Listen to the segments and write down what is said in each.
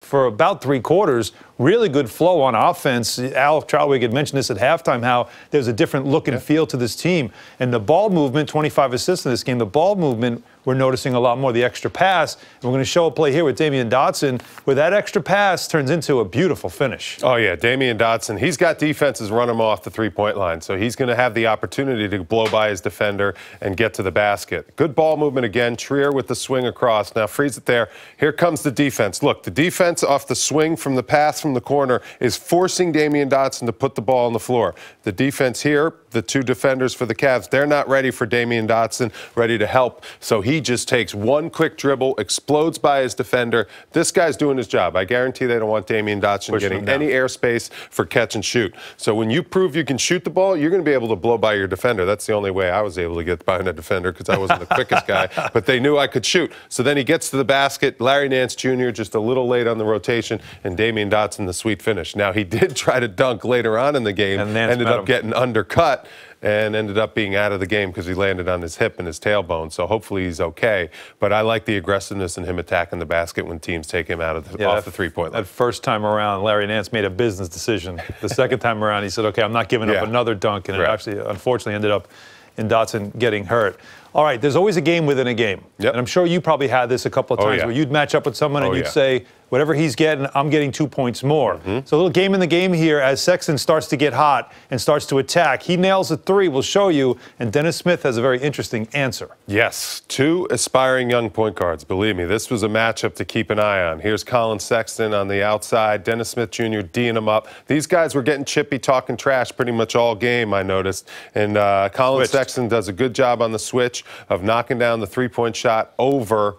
for about 3 quarters. Really good flow on offense. Al Trautwig had mentioned this at halftime, how there's a different look and feel to this team. And the ball movement, 25 assists in this game, the ball movement, we're noticing a lot more. The extra pass, and we're going to show a play here with Damyean Dotson, where that extra pass turns into a beautiful finish. Oh, yeah, Damyean Dotson, he's got defenses run him off the three-point line, so he's going to have the opportunity to blow by his defender and get to the basket. Good ball movement again. Trier with the swing across. Now freeze it there. Here comes the defense. Look, the defense off the swing from the pass from the corner is forcing Damyean Dotson to put the ball on the floor. The defense here, the 2 defenders for the Cavs, they're not ready for Damyean Dotson, ready to help. So he just takes one quick dribble, explodes by his defender. This guy's doing his job. I guarantee they don't want Damyean Dotson getting any airspace for catch and shoot. So when you prove you can shoot the ball, you're going to be able to blow by your defender. That's the only way I was able to get behind a defender, because I wasn't the quickest guy, but they knew I could shoot. So then he gets to the basket. Larry Nance Jr. just a little late on the rotation, and Damyean Dotson the sweet finish. Now, he did try to dunk later on in the game, and ended up getting undercut and ended up being out of the game because he landed on his hip and his tailbone. So hopefully he's okay. But I like the aggressiveness in him attacking the basket when teams take him out of off the three-point line. That first time around, Larry Nance made a business decision. The second time around, he said, okay, I'm not giving up another dunk. And it actually, unfortunately, ended up in Dotson getting hurt. All right, there's always a game within a game. And I'm sure you probably had this a couple of times where you'd match up with someone and you'd say, whatever he's getting, I'm getting 2 points more. So a little game in the game here as Sexton starts to get hot and starts to attack. He nails a 3, we'll show you, and Dennis Smith has a very interesting answer. Yes, 2 aspiring young point guards. Believe me, this was a matchup to keep an eye on. Here's Colin Sexton on the outside, Dennis Smith Jr. D'ing him up. These guys were getting chippy, talking trash pretty much all game, I noticed. And Colin Sexton does a good job on the switch of knocking down the 3-point shot over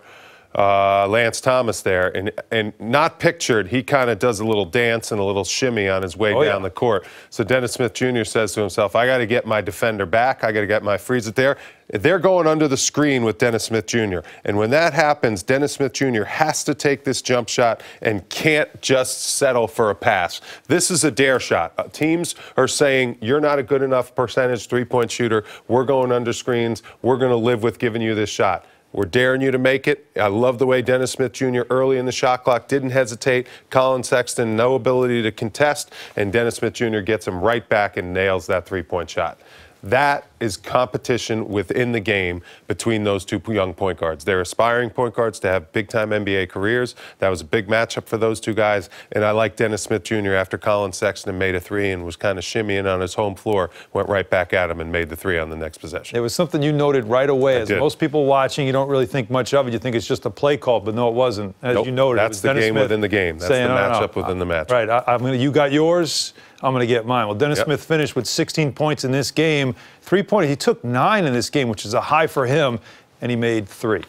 Lance Thomas there, and not pictured, he kind of does a little dance and a little shimmy on his way down the court. So Dennis Smith Jr. says to himself, I got to get my defender back. I got to get my freeze it there. They're going under the screen with Dennis Smith Jr. And when that happens, Dennis Smith Jr. has to take this jump shot and can't just settle for a pass. This is a dare shot. Teams are saying, you're not a good enough percentage 3-point shooter. We're going under screens. We're going to live with giving you this shot. We're daring you to make it. I love the way Dennis Smith Jr. early in the shot clock didn't hesitate. Colin Sexton, no ability to contest, and Dennis Smith Jr. gets him right back and nails that 3-point shot. That is competition within the game between those 2 young point guards. They're aspiring point guards to have big-time NBA careers. That was a big matchup for those 2 guys. And I like Dennis Smith Jr. after Colin Sexton made a 3 and was kind of shimmying on his home floor, went right back at him and made the 3 on the next possession. It was something you noted right away. As most people watching, you don't really think much of it. You think it's just a play call, but no, it wasn't. As you noted, that's the game within the game. That's the matchup within the matchup. Right. You got yours. I'm going to get mine. Well, Dennis Smith finished with 16 points in this game. 3-pointers. He took 9 in this game, which is a high for him, and he made 3.